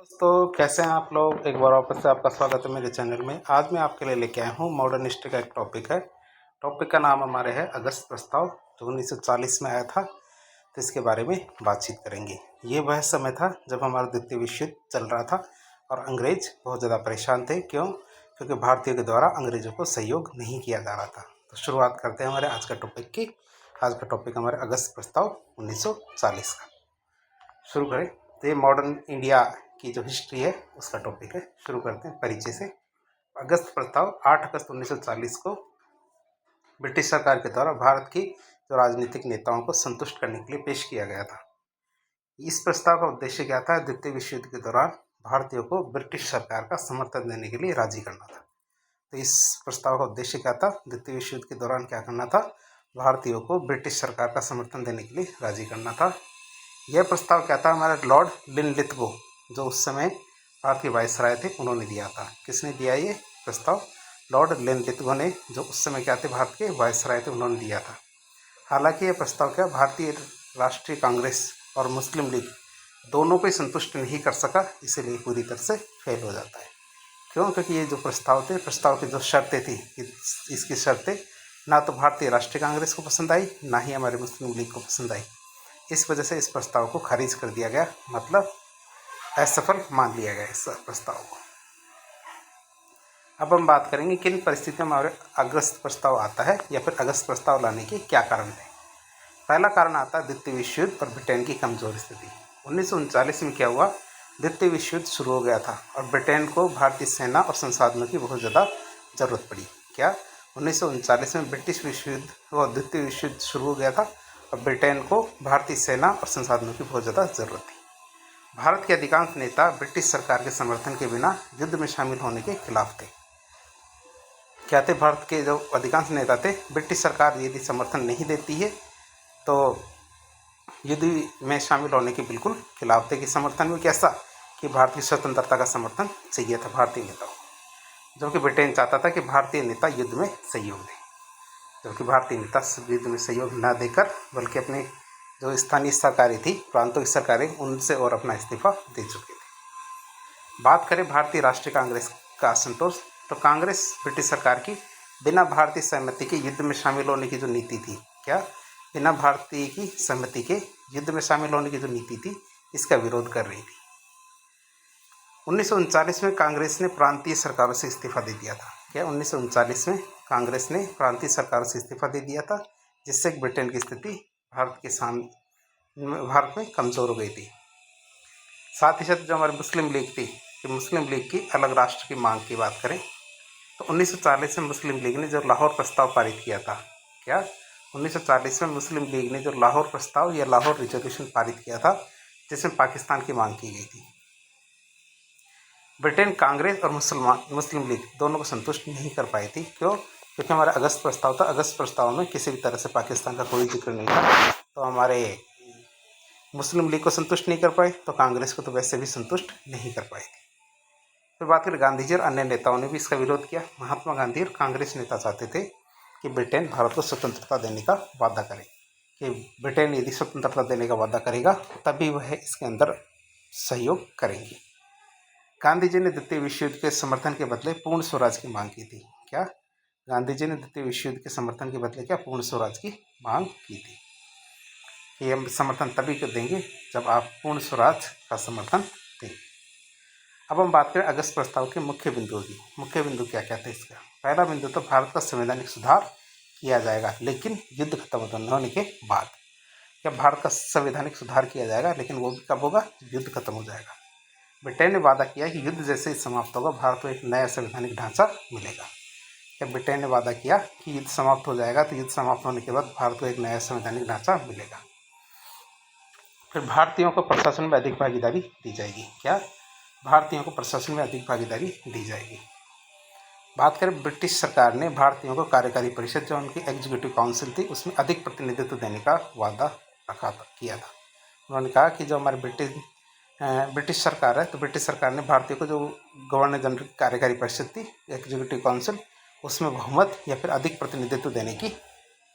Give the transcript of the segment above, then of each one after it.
दोस्तों, कैसे हैं आप लोग। एक बार वापस से आपका स्वागत है मेरे चैनल में। आज मैं आपके लिए लेके आया हूँ मॉडर्न हिस्ट्री का एक टॉपिक है। टॉपिक का नाम हमारे है अगस्त प्रस्ताव, जो 1940 में आया था। तो इसके बारे में बातचीत करेंगे। ये वह समय था जब हमारा द्वितीय विश्व युद्ध चल रहा था और अंग्रेज बहुत ज़्यादा परेशान थे। क्यों? क्योंकि भारतीयों के द्वारा अंग्रेज़ों को सहयोग नहीं किया जा रहा था। तो शुरुआत करते हैं हमारे आज का टॉपिक की। आज का टॉपिक हमारे अगस्त प्रस्ताव 1940 का। शुरू करें तो ये मॉडर्न इंडिया की जो हिस्ट्री है उसका टॉपिक है। शुरू करते हैं परिचय से। अगस्त प्रस्ताव 8 अगस्त 1940 को ब्रिटिश सरकार के द्वारा भारत की जो राजनीतिक नेताओं को संतुष्ट करने के लिए पेश किया गया था। इस प्रस्ताव का उद्देश्य क्या था? द्वितीय विश्व युद्ध के दौरान भारतीयों को ब्रिटिश सरकार का समर्थन देने के लिए राजी करना था। तो इस प्रस्ताव का उद्देश्य क्या था? द्वितीय विश्व युद्ध के दौरान क्या करना था? भारतीयों को ब्रिटिश सरकार का समर्थन देने के लिए राजी करना था। यह प्रस्ताव क्या था? हमारे लॉर्ड लिनलिथगो, जो उस समय भारतीय वायसराय थे, उन्होंने दिया था। किसने दिया ये प्रस्ताव? लॉर्ड लिनलिथगो ने, जो उस समय क्या थे? भारत के वायसराय थे, उन्होंने दिया था। हालांकि यह प्रस्ताव क्या भारतीय राष्ट्रीय कांग्रेस और मुस्लिम लीग दोनों को संतुष्ट नहीं कर सका, इसीलिए पूरी तरह से फेल हो जाता है। क्यों? क्योंकि ये जो प्रस्ताव थे, प्रस्ताव की जो शर्तें थी, इसकी शर्तें ना तो भारतीय राष्ट्रीय कांग्रेस को पसंद आई, ना ही हमारे मुस्लिम लीग को पसंद आई। इस वजह से इस प्रस्ताव को खारिज कर दिया गया, मतलब असफल मान लिया गया इस प्रस्ताव को। अब हम बात करेंगे किन परिस्थितियों में हमारे अगस्त प्रस्ताव आता है, या फिर अगस्त प्रस्ताव लाने के क्या कारण थे। पहला कारण आता है द्वितीय विश्व युद्ध और ब्रिटेन की कमजोर स्थिति। 1939 में क्या हुआ? द्वितीय विश्व युद्ध शुरू हो गया था और ब्रिटेन को भारतीय सेना और संसाधनों की बहुत ज़्यादा जरूरत पड़ी। क्या 1939 में ब्रिटिश विश्व युद्ध और द्वितीय विश्व युद्ध शुरू हो गया था और ब्रिटेन को भारतीय सेना और संसाधनों की बहुत ज़्यादा ज़रूरत थी। भारत के अधिकांश नेता ब्रिटिश सरकार के समर्थन के बिना युद्ध में शामिल होने के खिलाफ थे। क्या थे? भारत के जो अधिकांश नेता थे, ब्रिटिश सरकार यदि समर्थन नहीं देती है तो युद्ध में शामिल होने के बिल्कुल खिलाफ थे। कि समर्थन में कैसा? कि भारतीय स्वतंत्रता का समर्थन चाहिए था भारतीय नेताओं को, जबकि ब्रिटेन चाहता था कि भारतीय नेता युद्ध में सहयोग दें। जबकि भारतीय नेता युद्ध में सहयोग न देकर बल्कि अपने जो स्थानीय सरकारें थी, प्रांतों की सरकारें, उनसे और अपना इस्तीफा दे चुके थे। बात करें भारतीय राष्ट्रीय कांग्रेस का असंतोष, तो कांग्रेस ब्रिटिश सरकार की बिना भारतीय सहमति के युद्ध में शामिल होने की जो नीति थी, क्या बिना भारतीय की सहमति के युद्ध में शामिल होने की जो नीति थी, इसका विरोध कर रही थी। 1939 में कांग्रेस ने प्रांतीय सरकारों से इस्तीफा दे दिया था। क्या 1939 में कांग्रेस ने प्रांतीय सरकारों से इस्तीफा दे दिया था, जिससे ब्रिटेन की स्थिति भारत में कमज़ोर हो गई थी। साथ ही साथ जो हमारी मुस्लिम लीग थी, कि मुस्लिम लीग की अलग राष्ट्र की मांग की बात करें तो 1940 में मुस्लिम लीग ने जो लाहौर प्रस्ताव पारित किया था, क्या 1940 में मुस्लिम लीग ने जो लाहौर प्रस्ताव या लाहौर रिजोल्यूशन पारित किया था, जिसमें पाकिस्तान की मांग की गई थी, ब्रिटेन कांग्रेस और मुस्लिम लीग दोनों को संतुष्ट नहीं कर पाई थी। क्यों? क्योंकि हमारा अगस्त प्रस्ताव था। अगस्त प्रस्ताव में किसी भी तरह से पाकिस्तान का कोई जिक्र नहीं था, तो हमारे मुस्लिम लीग को संतुष्ट नहीं कर पाए, तो कांग्रेस को तो वैसे भी संतुष्ट नहीं कर पाई थी। फिर बात करें गांधी जी और अन्य नेताओं ने भी इसका विरोध किया। महात्मा गांधी और कांग्रेस नेता चाहते थे कि ब्रिटेन भारत को स्वतंत्रता देने का वादा करे, कि ब्रिटेन यदि स्वतंत्रता देने का वादा करेगा तभी वह इसके अंदर सहयोग करेंगे। गांधी जी ने द्वितीय विश्व युद्ध के समर्थन के बदले पूर्ण स्वराज की मांग की थी। क्या गांधी जी ने द्वितीय विश्व युद्ध के समर्थन के बदले क्या पूर्ण स्वराज की मांग की थी, कि हम समर्थन तभी देंगे जब आप पूर्ण स्वराज का समर्थन देंगे। अब हम बात करें अगस्त प्रस्ताव के मुख्य बिंदुओं की। मुख्य बिंदु क्या क्या थे इसका? पहला बिंदु तो भारत का संवैधानिक सुधार किया जाएगा, लेकिन युद्ध खत्म होने के बाद। क्या भारत का संवैधानिक सुधार किया जाएगा, लेकिन वो भी कब होगा? युद्ध खत्म हो जाएगा। ब्रिटेन ने वादा किया कि युद्ध जैसे ही समाप्त होगा भारत को एक नया संवैधानिक ढांचा मिलेगा। क्या ब्रिटेन ने वादा किया कि युद्ध समाप्त हो जाएगा, तो युद्ध समाप्त होने के बाद भारत को एक नया संवैधानिक ढांचा मिलेगा। फिर भारतीयों को प्रशासन में अधिक भागीदारी दी जाएगी। क्या भारतीयों को प्रशासन में अधिक भागीदारी दी जाएगी। बात करें ब्रिटिश सरकार ने भारतीयों को कार्यकारी परिषद, जो उनकी एग्जीक्यूटिव काउंसिल थी, उसमें अधिक प्रतिनिधित्व देने का वादा किया था। उन्होंने कहा कि जो हमारे ब्रिटिश सरकार है, तो ब्रिटिश सरकार ने भारतीयों को जो गवर्नर जनरल की कार्यकारी परिषद थी, एग्जीक्यूटिव काउंसिल, उसमें बहुमत या फिर अधिक प्रतिनिधित्व देने की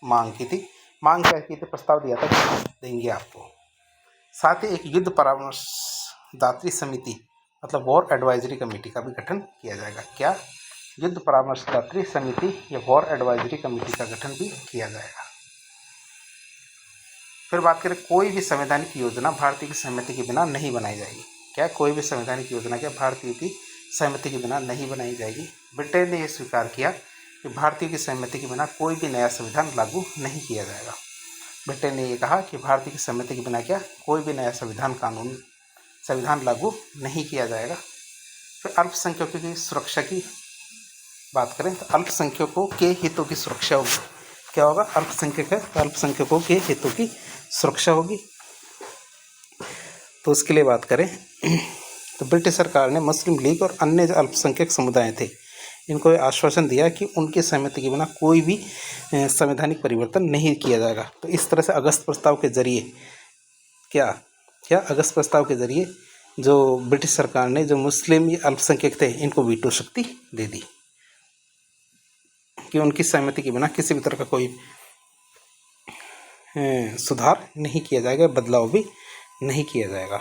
मांग की थी। मांग क्या की थी? प्रस्ताव दिया था कि देंगे आपको। साथ ही एक युद्ध परामर्शदात्री समिति मतलब वॉर एडवाइजरी कमेटी का भी गठन किया जाएगा। क्या? युद्ध परामर्शदात्री समिति या वॉर एडवाइजरी कमेटी का गठन भी किया जाएगा। फिर बात करें, कोई भी संवैधानिक योजना भारतीय की सहमति के बिना नहीं बनाई जाएगी। क्या? कोई भी संवैधानिक योजना क्या भारतीय की सहमति के बिना नहीं बनाई जाएगी। ब्रिटेन ने यह स्वीकार किया कि भारतीय की सहमति के बिना कोई भी नया संविधान लागू नहीं किया जाएगा। ब्रिटेन ने यह कहा कि भारतीय की सहमति के बिना क्या कोई भी नया संविधान लागू नहीं किया जाएगा। फिर अल्पसंख्यकों की सुरक्षा की बात करें तो अल्पसंख्यकों के हितों की सुरक्षा होगी। क्या होगा? अल्पसंख्यकों के हितों की सुरक्षा होगी। तो उसके लिए बात करें तो ब्रिटिश सरकार ने मुस्लिम लीग और अन्य जो अल्पसंख्यक समुदाय थे इनको आश्वासन दिया कि उनकी सहमति के बिना कोई भी संवैधानिक परिवर्तन नहीं किया जाएगा। तो इस तरह से अगस्त प्रस्ताव के जरिए अगस्त प्रस्ताव के जरिए जो ब्रिटिश सरकार ने जो मुस्लिम अल्पसंख्यक थे इनको वीटो शक्ति दे दी कि उनकी सहमति के बिना किसी भी तरह का कोई सुधार नहीं किया जाएगा, बदलाव भी नहीं किया जाएगा।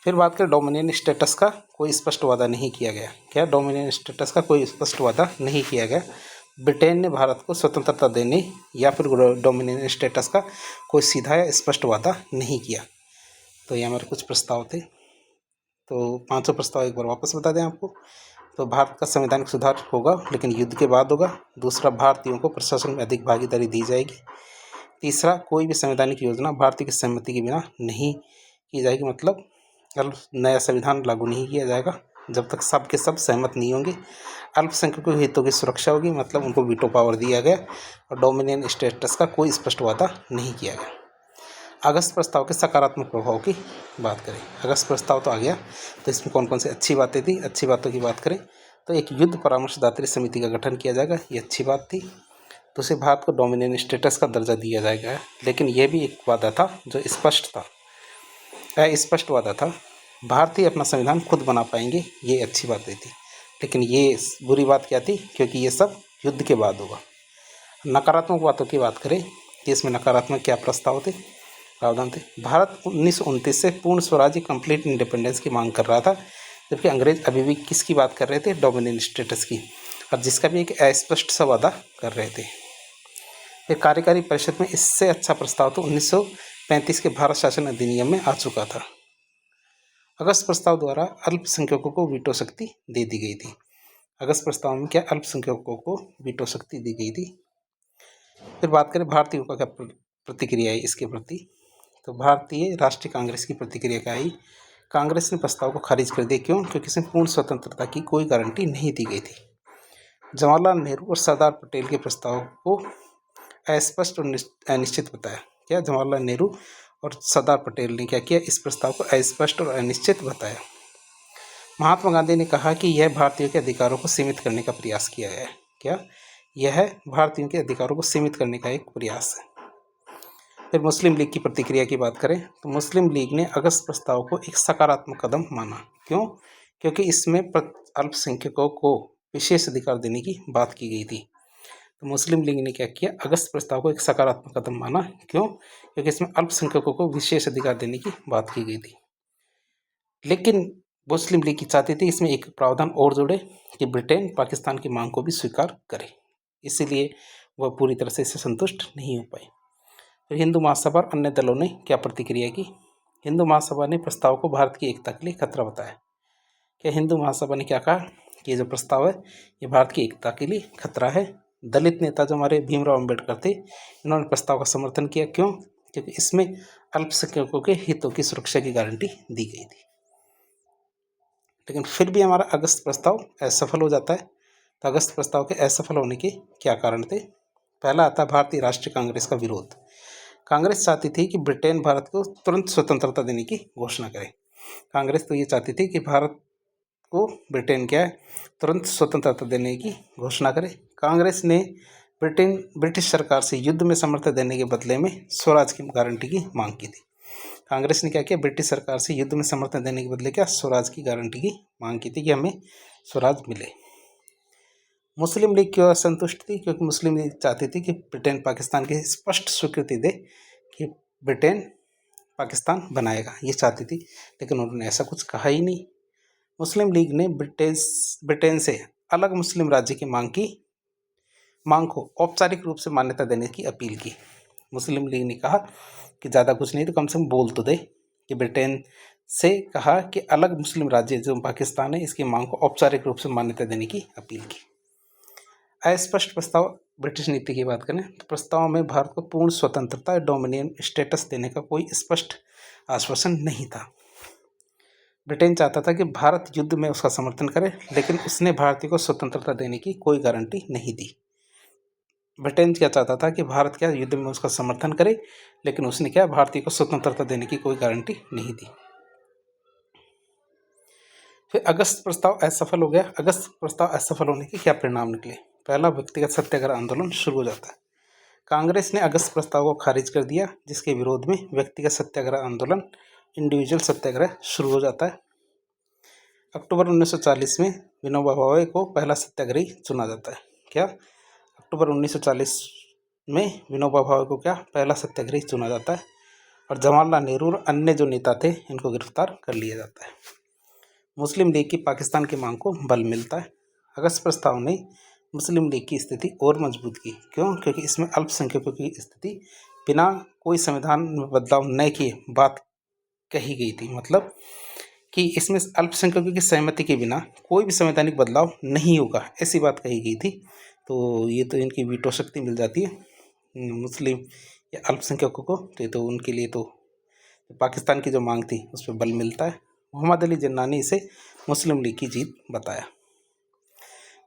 फिर बात करें डोमिनियन स्टेटस का कोई स्पष्ट वादा नहीं किया गया। क्या? डोमिनियन स्टेटस का कोई स्पष्ट वादा नहीं किया गया। ब्रिटेन ने भारत को स्वतंत्रता देने या फिर डोमिनियन स्टेटस का कोई सीधा या स्पष्ट वादा नहीं किया। तो ये हमारे कुछ प्रस्ताव थे। तो 500 प्रस्ताव एक बार वापस बता दें आपको। तो भारत का संवैधानिक सुधार होगा लेकिन युद्ध के बाद होगा। दूसरा, भारतीयों को प्रशासन में अधिक भागीदारी दी जाएगी। तीसरा, कोई भी संवैधानिक योजना भारतीय की सहमति के बिना नहीं की जाएगी, मतलब नया संविधान लागू नहीं किया जाएगा जब तक सब के सब सहमत नहीं होंगे। अल्पसंख्यकों के हितों की सुरक्षा होगी, मतलब उनको वीटो पावर दिया गया। और डोमिनियन स्टेटस का कोई स्पष्ट वादा नहीं किया गया। अगस्त प्रस्ताव के सकारात्मक प्रभाव की बात करें। अगस्त प्रस्ताव तो आ गया, तो इसमें कौन कौन सी अच्छी बातें थी। अच्छी बातों की बात करें तो एक युद्ध परामर्शदात्री समिति का गठन किया जाएगा, ये अच्छी बात थी। दूसरे, भारत को डोमिनियन स्टेटस का दर्जा दिया जाएगा, लेकिन यह भी एक वादा था जो स्पष्ट था, स्पष्ट वादा था। भारतीय अपना संविधान खुद बना पाएंगे, ये अच्छी बातें थी। लेकिन ये बुरी बात क्या थी? क्योंकि ये सब युद्ध के बाद होगा। नकारात्मक बातों की बात करें कि इसमें नकारात्मक क्या प्रस्ताव थे, प्रावधान थे। भारत 1929 से पूर्ण स्वराज्य कंप्लीट इंडिपेंडेंस की मांग कर रहा था, जबकि अंग्रेज अभी भी किसकी बात कर रहे थे? डोमिनियन स्टेटस की, और जिसका भी एक अस्पष्ट सा वादा कर रहे थे। फिर कार्यकारी परिषद में इससे अच्छा प्रस्ताव तो 1935 के भारत शासन अधिनियम में आ चुका था। अगस्त प्रस्ताव द्वारा अल्पसंख्यकों को वीटो शक्ति दे दी गई थी। अगस्त प्रस्ताव में क्या अल्पसंख्यकों को वीटो शक्ति दी गई थी। फिर बात करें भारतीयों का क्या प्रतिक्रिया है इसके प्रति। तो भारतीय राष्ट्रीय कांग्रेस की प्रतिक्रिया क्या आई? कांग्रेस ने प्रस्ताव को खारिज कर दिया। क्यों? क्योंकि इसमें पूर्ण स्वतंत्रता की कोई गारंटी नहीं दी गई थी। जवाहरलाल नेहरू और सरदार पटेल के प्रस्ताव को अस्पष्ट और अनिश्चित बताया। क्या? जवाहरलाल नेहरू और सरदार पटेल ने क्या किया? इस प्रस्ताव को अस्पष्ट और अनिश्चित बताया। महात्मा गांधी ने कहा कि यह भारतीयों के अधिकारों को सीमित करने का प्रयास किया गया है। क्या? यह भारतीयों के अधिकारों को सीमित करने का एक प्रयास है। फिर मुस्लिम लीग की प्रतिक्रिया की बात करें तो मुस्लिम लीग ने अगस्त प्रस्ताव को एक सकारात्मक कदम माना। क्यों? क्योंकि इसमें अल्पसंख्यकों को विशेष अधिकार देने की बात की गई थी। तो मुस्लिम लीग ने क्या किया? अगस्त प्रस्ताव को एक सकारात्मक कदम माना। क्यों? क्योंकि इसमें अल्पसंख्यकों को विशेष अधिकार देने की बात की गई थी। लेकिन मुस्लिम लीग की चाहती थी इसमें एक प्रावधान और जोड़े कि ब्रिटेन पाकिस्तान की मांग को भी स्वीकार करे, इसीलिए वह पूरी तरह से इससे संतुष्ट नहीं हो पाई। फिर हिंदू महासभा और अन्य दलों ने क्या प्रतिक्रिया की? हिंदू महासभा ने प्रस्ताव को भारत की एकता के लिए खतरा बताया। क्या हिंदू महासभा ने क्या कहा कि ये जो प्रस्ताव है ये भारत की एकता के लिए खतरा है। दलित नेता जो हमारे भीमराव अंबेडकर थे, इन्होंने प्रस्ताव का समर्थन किया। क्यों? क्योंकि इसमें अल्पसंख्यकों के हितों की सुरक्षा की गारंटी दी गई थी। लेकिन फिर भी हमारा अगस्त प्रस्ताव असफल हो जाता है। तो अगस्त प्रस्ताव के असफल होने के क्या कारण थे? पहला आता है भारतीय राष्ट्रीय कांग्रेस का विरोध। कांग्रेस चाहती थी कि ब्रिटेन भारत को तुरंत स्वतंत्रता देने की घोषणा करे। कांग्रेस तो ये चाहती थी कि भारत को ब्रिटेन क्या है तुरंत स्वतंत्रता देने की घोषणा करे। कांग्रेस ने ब्रिटिश सरकार से युद्ध में समर्थन देने के बदले में स्वराज की गारंटी की मांग की थी। कांग्रेस ने क्या किया? ब्रिटिश सरकार से युद्ध में समर्थन देने के बदले क्या स्वराज की गारंटी की मांग की थी कि हमें स्वराज मिले। मुस्लिम लीग क्यों असंतुष्ट थी? क्योंकि मुस्लिम लीग चाहती थी कि ब्रिटेन पाकिस्तान की स्पष्ट स्वीकृति दे कि ब्रिटेन पाकिस्तान बनाएगा, ये चाहती थी, लेकिन उन्होंने ऐसा कुछ कहा ही नहीं। मुस्लिम लीग ने ब्रिटेन से अलग मुस्लिम राज्य की मांग को औपचारिक रूप से मान्यता देने की अपील की। मुस्लिम लीग ने कहा कि ज़्यादा कुछ नहीं तो कम से कम बोल तो दे, कि ब्रिटेन से कहा कि अलग मुस्लिम राज्य जो पाकिस्तान है इसकी मांग को औपचारिक रूप से मान्यता देने की अपील की। अस्पष्ट प्रस्ताव, ब्रिटिश नीति की बात करें तो प्रस्ताव में भारत को पूर्ण स्वतंत्रता या डोमिनियन स्टेटस देने का कोई स्पष्ट आश्वासन नहीं था। ब्रिटेन चाहता था कि भारत युद्ध में उसका समर्थन करे, लेकिन उसने भारतीय को स्वतंत्रता देने की कोई गारंटी नहीं दी। ब्रिटेन क्या चाहता था कि भारत क्या युद्ध में उसका समर्थन करे, लेकिन उसने क्या भारतीय को स्वतंत्रता देने की कोई गारंटी नहीं दी। फिर अगस्त प्रस्ताव असफल हो गया। अगस्त प्रस्ताव असफल होने के क्या परिणाम निकले? पहला, व्यक्तिगत सत्याग्रह आंदोलन शुरू हो जाता है। कांग्रेस ने अगस्त प्रस्ताव को खारिज कर दिया, जिसके विरोध में व्यक्तिगत सत्याग्रह आंदोलन, इंडिविजुअल सत्याग्रह शुरू हो जाता है। अक्टूबर 1940 में विनोबा भावे को पहला सत्याग्रही चुना जाता है। क्या? अक्टूबर 1940 में विनोबा भावे को क्या पहला सत्याग्रही चुना जाता है, और जवाहरलाल नेहरू और अन्य जो नेता थे इनको गिरफ्तार कर लिया जाता है। मुस्लिम लीग की पाकिस्तान की मांग को बल मिलता है। अगस्त प्रस्ताव ने मुस्लिम लीग की स्थिति और मजबूत की। क्यों? क्योंकि इसमें अल्पसंख्यकों की स्थिति बिना कोई संविधान में बदलाव न किए बात कही गई थी। मतलब कि इसमें अल्पसंख्यकों की सहमति के बिना कोई भी संवैधानिक बदलाव नहीं होगा, ऐसी बात कही गई थी। तो ये तो इनकी वीटो शक्ति मिल जाती है मुस्लिम या अल्पसंख्यकों को, तो ये तो उनके लिए तो पाकिस्तान की जो मांग थी उस पर बल मिलता है। मोहम्मद अली जिन्ना ने इसे मुस्लिम लीग की जीत बताया।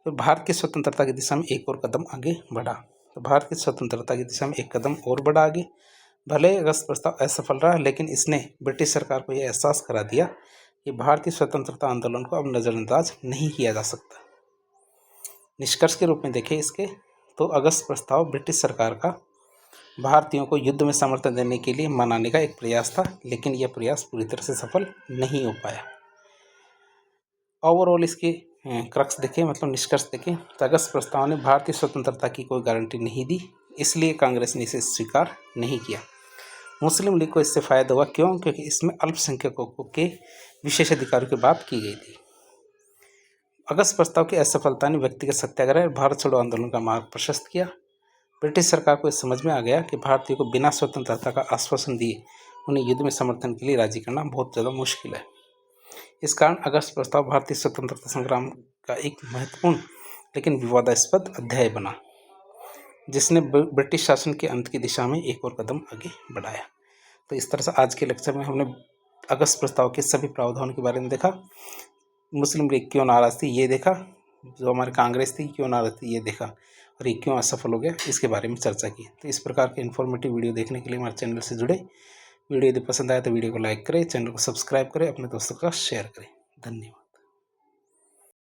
तो भारत की स्वतंत्रता की दिशा में एक और कदम आगे बढ़ा। तो भारत की स्वतंत्रता की दिशा में एक कदम और बढ़ा आगे। भले अगस्त प्रस्ताव असफल रहा, लेकिन इसने ब्रिटिश सरकार को यह एहसास करा दिया कि भारतीय स्वतंत्रता आंदोलन को अब नज़रअंदाज नहीं किया जा सकता। निष्कर्ष के रूप में देखें इसके तो अगस्त प्रस्ताव ब्रिटिश सरकार का भारतीयों को युद्ध में समर्थन देने के लिए मनाने का एक प्रयास था, लेकिन यह प्रयास पूरी तरह से सफल नहीं हो पाया। ओवरऑल इसके क्रक्स देखें, मतलब निष्कर्ष देखें तो अगस्त प्रस्ताव ने भारतीय स्वतंत्रता की कोई गारंटी नहीं दी, इसलिए कांग्रेस ने इसे स्वीकार नहीं किया। मुस्लिम लीग को इससे फायदा हुआ। क्यों? क्योंकि इसमें अल्पसंख्यकों के विशेष अधिकारों की बात की गई थी। अगस्त प्रस्ताव की असफलता ने व्यक्तिगत सत्याग्रह और भारत छोड़ो आंदोलन का मार्ग प्रशस्त किया। ब्रिटिश सरकार को इस समझ में आ गया कि भारतीयों को बिना स्वतंत्रता का आश्वासन दिए उन्हें युद्ध में समर्थन के लिए राजी करना बहुत ज़्यादा मुश्किल है। इस कारण अगस्त प्रस्ताव भारतीय स्वतंत्रता संग्राम का एक महत्वपूर्ण लेकिन विवादास्पद अध्याय बना, जिसने ब्रिटिश शासन के अंत की दिशा में एक और कदम आगे बढ़ाया। तो इस तरह से आज के लेक्चर में हमने अगस्त प्रस्ताव के सभी प्रावधानों के बारे में देखा। मुस्लिम लीग क्यों नाराज़ थी ये देखा, जो हमारी कांग्रेस थी क्यों नाराज़ थी ये देखा, और ये क्यों असफल हो गया इसके बारे में चर्चा की। तो इस प्रकार के इन्फॉर्मेटिव वीडियो देखने के लिए हमारे चैनल से जुड़े। वीडियो यदि पसंद आए तो वीडियो को लाइक करें, चैनल को सब्सक्राइब करें, अपने दोस्तों का शेयर करें। धन्यवाद।